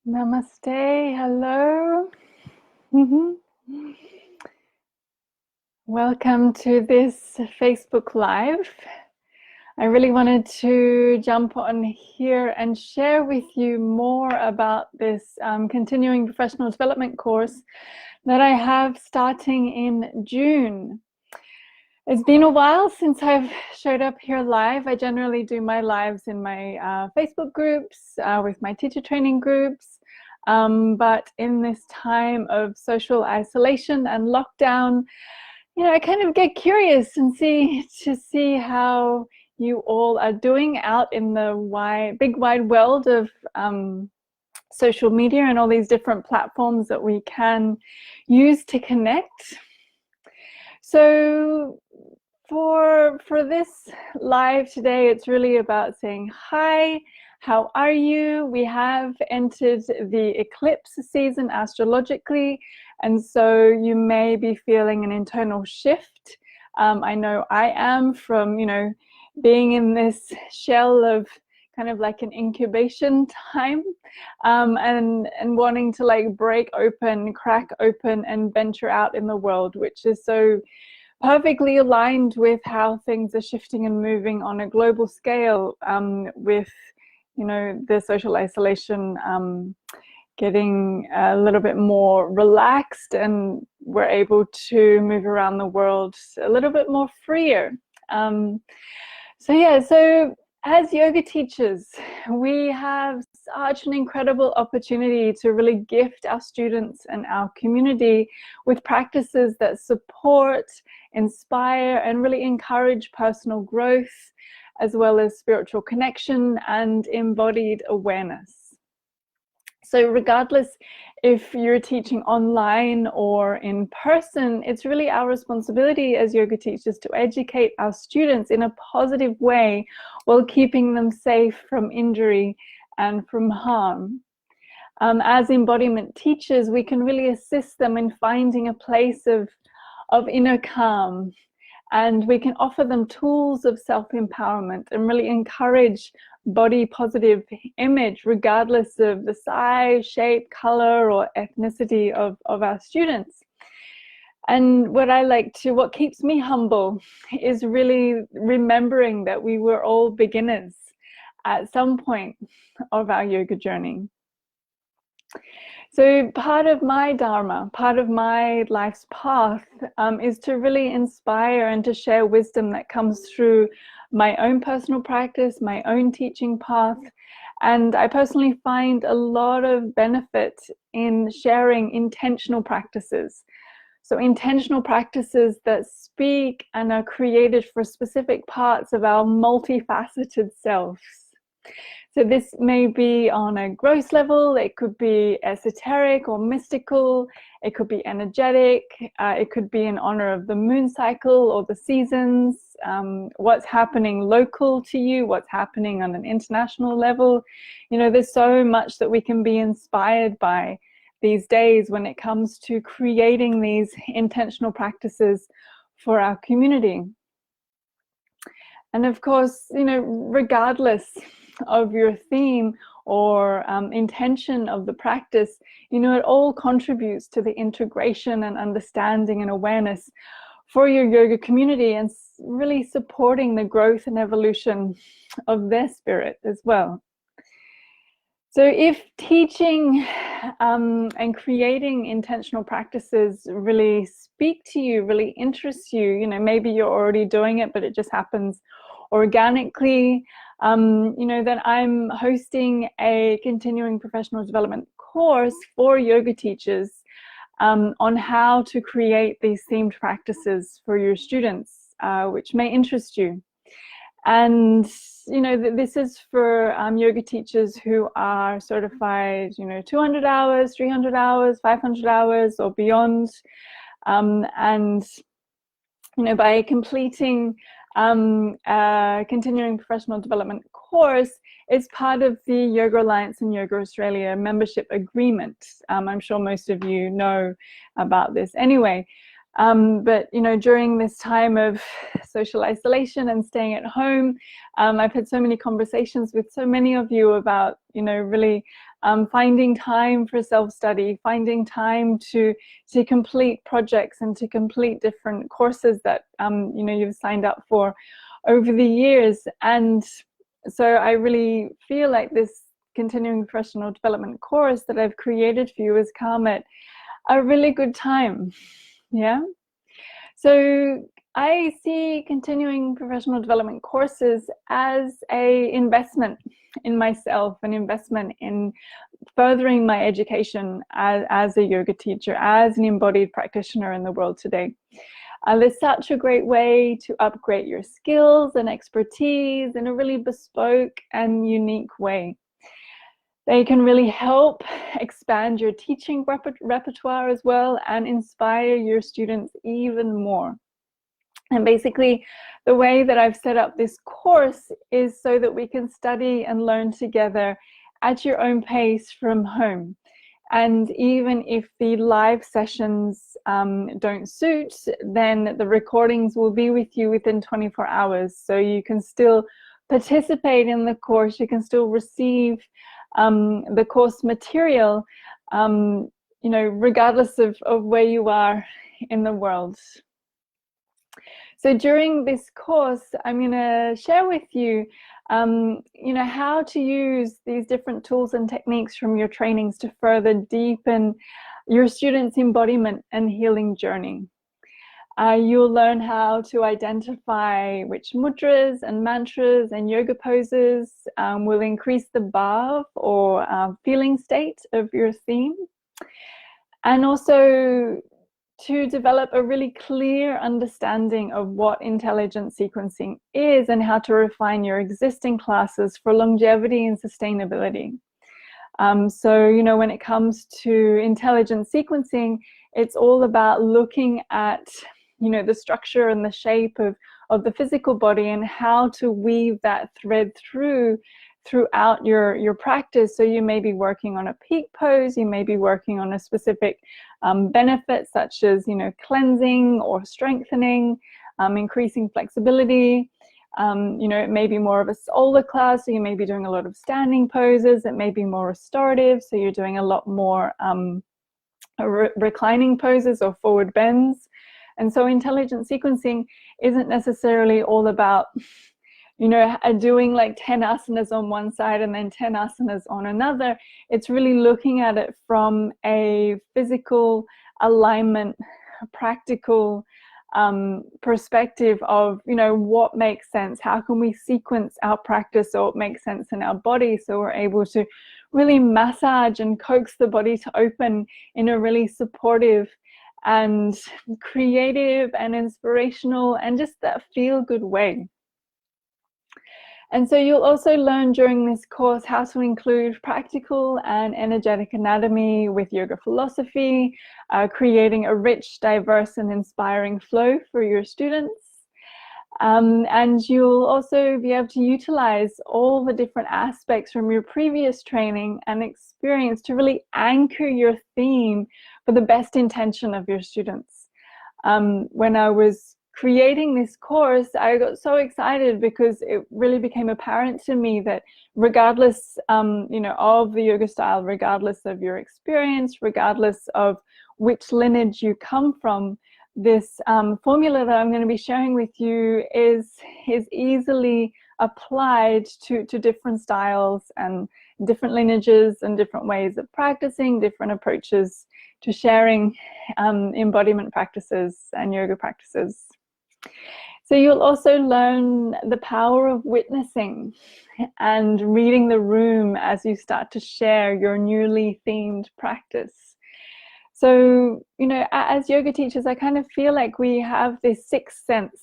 Namaste, hello. Mhm. Welcome to this Facebook Live. I really wanted to jump on here and share with you more about this continuing professional development course that I have starting in June. It's been a while since I've showed up here live. I generally do my lives in my Facebook groups, with my teacher training groups. But in this time of social isolation and lockdown, I kind of get curious and see how you all are doing out in the big wide world of social media and all these different platforms that we can use to connect. So for this live today, it's really about saying hi. How are you? We have entered the eclipse season astrologically, and so you may be feeling an internal shift. I know I am from, being in this shell of kind of like an incubation time, and wanting to like break open, crack open, and venture out in the world, which is so perfectly aligned with how things are shifting and moving on a global scale, with the social isolation getting a little bit more relaxed, and we're able to move around the world a little bit more freer. So as yoga teachers, we have such an incredible opportunity to really gift our students and our community with practices that support, inspire, and really encourage personal growth, as well as spiritual connection and embodied awareness. So regardless if you're teaching online or in person, it's really our responsibility as yoga teachers to educate our students in a positive way while keeping them safe from injury and from harm. As embodiment teachers, we can really assist them in finding a place of inner calm, and we can offer them tools of self-empowerment and really encourage body positive image regardless of the size, shape, color, or ethnicity of our students. And what keeps me humble is really remembering that we were all beginners at some point of our yoga journey. So part of my dharma, part of my life's path, is to really inspire and to share wisdom that comes through my own personal practice, my own teaching path. And I personally find a lot of benefit in sharing intentional practices. So intentional practices that speak and are created for specific parts of our multifaceted selves. So this may be on a gross level, it could be esoteric or mystical, it could be energetic, it could be in honor of the moon cycle or the seasons, what's happening local to you, what's happening on an international level. There's so much that we can be inspired by these days when it comes to creating these intentional practices for our community. And of course, regardless of your theme or intention of the practice, it all contributes to the integration and understanding and awareness for your yoga community, and really supporting the growth and evolution of their spirit as well. So if teaching and creating intentional practices really speak to you, really interests you, maybe you're already doing it, but it just happens organically, then I'm hosting a continuing professional development course for yoga teachers on how to create these themed practices for your students, which may interest you. And this is for yoga teachers who are certified 200 hours, 300 hours, 500 hours or beyond, and by completing a continuing professional development course, it's part of the Yoga Alliance and Yoga Australia membership agreement. I'm sure most of you know about this anyway. But during this time of social isolation and staying at home, I've had so many conversations with so many of you about really finding time for self-study, finding time to complete projects and to complete different courses that you've signed up for over the years. And so I really feel like this continuing professional development course that I've created for you has come at a really good time. Yeah. So I see continuing professional development courses as an investment in myself, an investment in furthering my education as a yoga teacher, as an embodied practitioner in the world today. There's such a great way to upgrade your skills and expertise in a really bespoke and unique way. They can really help expand your teaching repertoire as well and inspire your students even more. And basically, the way that I've set up this course is so that we can study and learn together at your own pace from home. And even if the live sessions don't suit, then the recordings will be with you within 24 hours. So you can still participate in the course, you can still receive the course material, regardless of where you are in the world. So during this course, I'm going to share with you, how to use these different tools and techniques from your trainings to further deepen your students' embodiment and healing journey. You'll learn how to identify which mudras and mantras and yoga poses will increase the bhav or feeling state of your theme. And also to develop a really clear understanding of what intelligent sequencing is and how to refine your existing classes for longevity and sustainability. So, when it comes to intelligent sequencing, it's all about looking at, the structure and the shape of the physical body and how to weave that thread throughout your practice. So you may be working on a peak pose, you may be working on a specific benefit such as cleansing or strengthening, increasing flexibility. It may be more of a solar class, so you may be doing a lot of standing poses. It may be more restorative, so you're doing a lot more reclining poses or forward bends. And so intelligent sequencing isn't necessarily all about doing like 10 asanas on one side and then 10 asanas on another. It's really looking at it from a physical alignment, practical perspective of, what makes sense. How can we sequence our practice so it makes sense in our body, so we're able to really massage and coax the body to open in a really supportive and creative and inspirational and just that feel-good way. And so you'll also learn during this course how to include practical and energetic anatomy with yoga philosophy, creating a rich, diverse, and inspiring flow for your students. And you'll also be able to utilize all the different aspects from your previous training and experience to really anchor your theme for the best intention of your students. When I was creating this course, I got so excited because it really became apparent to me that regardless, of the yoga style, regardless of your experience, regardless of which lineage you come from, this formula that I'm going to be sharing with you is easily applied to different styles and different lineages and different ways of practicing, different approaches to sharing embodiment practices and yoga practices. So you'll also learn the power of witnessing and reading the room as you start to share your newly themed practice. So, as yoga teachers, I kind of feel like we have this sixth sense.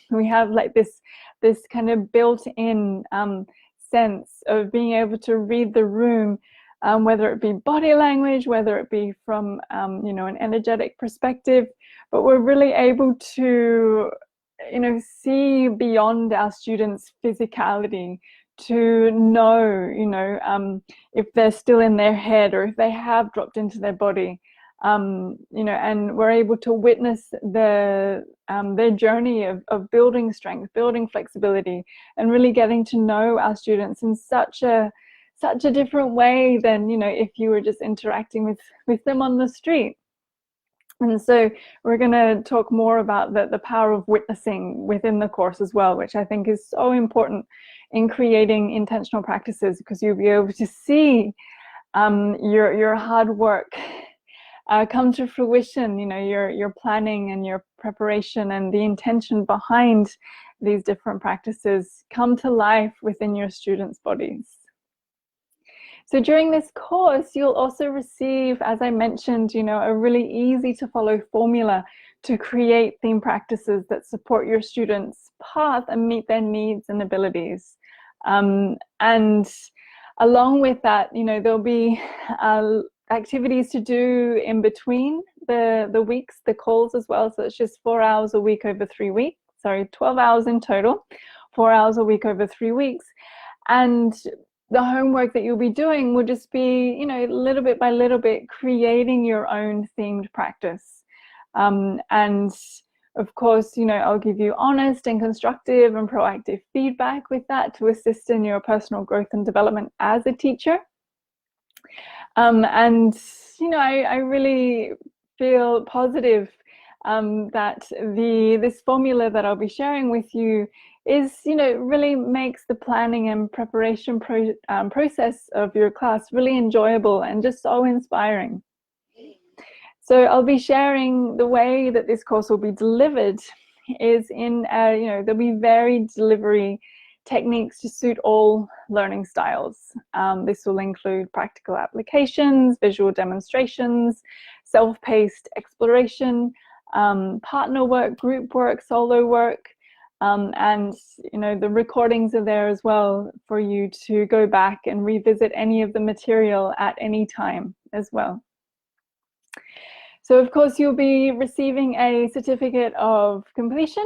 We have like this kind of built-in sense of being able to read the room, whether it be body language, whether it be from, an energetic perspective, but we're really able to, see beyond our students' physicality, to know, if they're still in their head or if they have dropped into their body. you know, and we're able to witness their journey of building strength, building flexibility, and really getting to know our students in such a different way than, you know, if you were just interacting with them on the street. And so we're going to talk more about the power of witnessing within the course as well, which I think is so important in creating intentional practices, because you'll be able to see your hard work come to fruition, you know, your planning and your preparation and the intention behind these different practices come to life within your students' bodies. So during this course, you'll also receive, as I mentioned, you know, a really easy to follow formula to create theme practices that support your students' path and meet their needs and abilities. And along with that, you know, there'll be activities to do in between the weeks, the calls as well. So it's just 4 hours a week over 3 weeks. Sorry, 12 hours in total, 4 hours a week over 3 weeks. And the homework that you'll be doing will just be, you know, little bit by little bit, creating your own themed practice. And of course, you know, I'll give you honest and constructive and proactive feedback with that to assist in your personal growth and development as a teacher. And, you know, I really feel positive that this formula that I'll be sharing with you is, you know, really makes the planning and preparation process of your class really enjoyable and just so inspiring. So I'll be sharing the way that this course will be delivered is in, you know, there'll be varied delivery techniques to suit all learning styles. This will include practical applications, visual demonstrations, self-paced exploration, partner work, group work, solo work, and, you know, the recordings are there as well for you to go back and revisit any of the material at any time as well. So of course you'll be receiving a certificate of completion,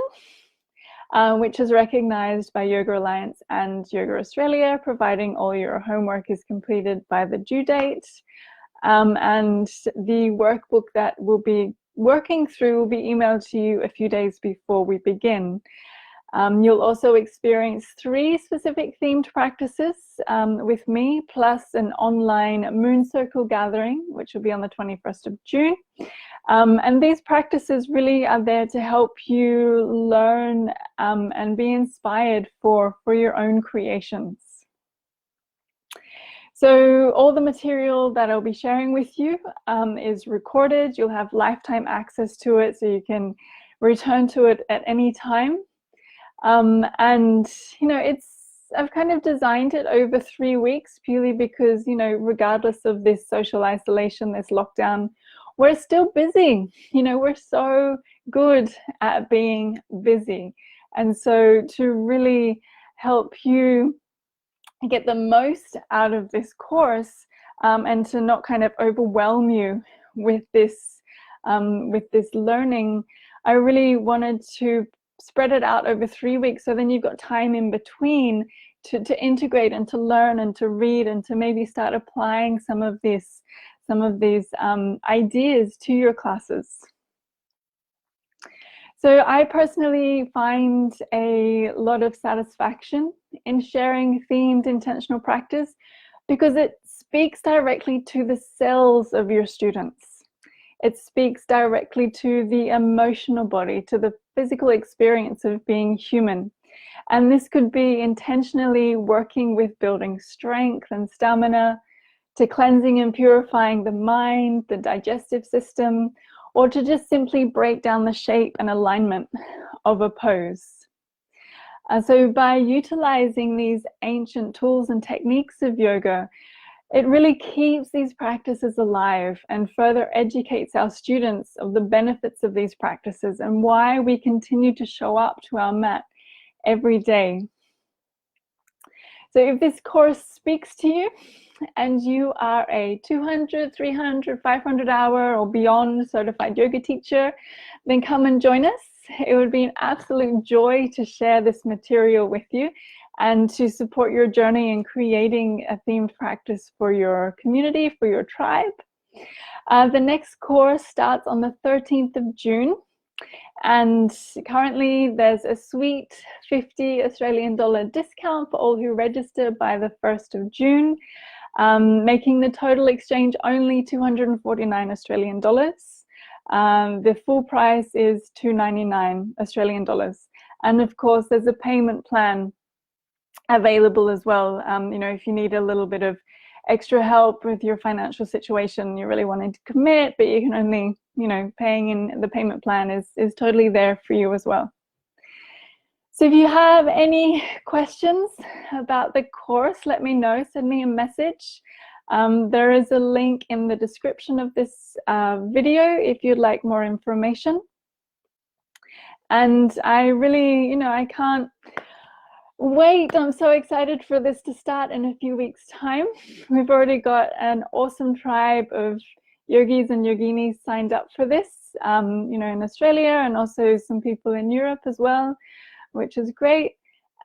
which is recognized by Yoga Alliance and Yoga Australia, providing all your homework is completed by the due date. And the workbook that we'll be working through will be emailed to you a few days before we begin. You'll also experience 3 specific themed practices with me, plus an online moon circle gathering, which will be on the 21st of June. And these practices really are there to help you learn and be inspired for your own creations. So all the material that I'll be sharing with you is recorded. You'll have lifetime access to it, so you can return to it at any time. And, you know, I've kind of designed it over 3 weeks purely because, you know, regardless of this social isolation, this lockdown, we're still busy. You know, we're so good at being busy. And so to really help you get the most out of this course and to not kind of overwhelm you with this learning, I really wanted to spread it out over 3 weeks, so then you've got time in between to integrate and to learn and to read and to maybe start applying some of these ideas to your classes. So I personally find a lot of satisfaction in sharing themed intentional practice because it speaks directly to the selves of your students. It speaks directly to the emotional body, to the physical experience of being human. And this could be intentionally working with building strength and stamina, to cleansing and purifying the mind, the digestive system, or to just simply break down the shape and alignment of a pose. So by utilizing these ancient tools and techniques of yoga, it really keeps these practices alive and further educates our students of the benefits of these practices and why we continue to show up to our mat every day. So if this course speaks to you and you are a 200, 300, 500 hour or beyond certified yoga teacher, then come and join us. It would be an absolute joy to share this material with you and to support your journey in creating a themed practice for your community, for your tribe. The next course starts on the 13th of June. And currently there's a sweet 50 Australian dollar discount for all who register by the 1st of June, making the total exchange only 249 Australian dollars. The full price is 299 Australian dollars. And of course, there's a payment plan available as well. You know, if you need a little bit of extra help with your financial situation, you're really wanting to commit, but you can only, you know, paying in the payment plan is totally there for you as well. So if you have any questions about the course, let me know, send me a message. There is a link in the description of this video if you'd like more information. And I really, you know, I can't wait. I'm so excited for this to start in a few weeks' time. We've already got an awesome tribe of yogis and yoginis signed up for this, you know, in Australia, and also some people in Europe as well, which is great.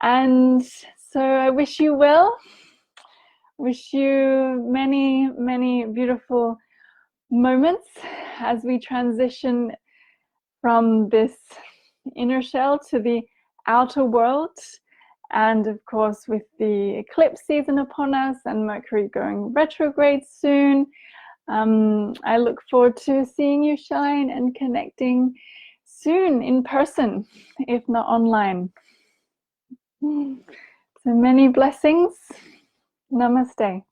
And so I wish you well. Wish you many, many beautiful moments as we transition from this inner shell to the outer world. And of course, with the eclipse season upon us and Mercury going retrograde soon, I look forward to seeing you shine and connecting soon in person, if not online. So many blessings. Namaste.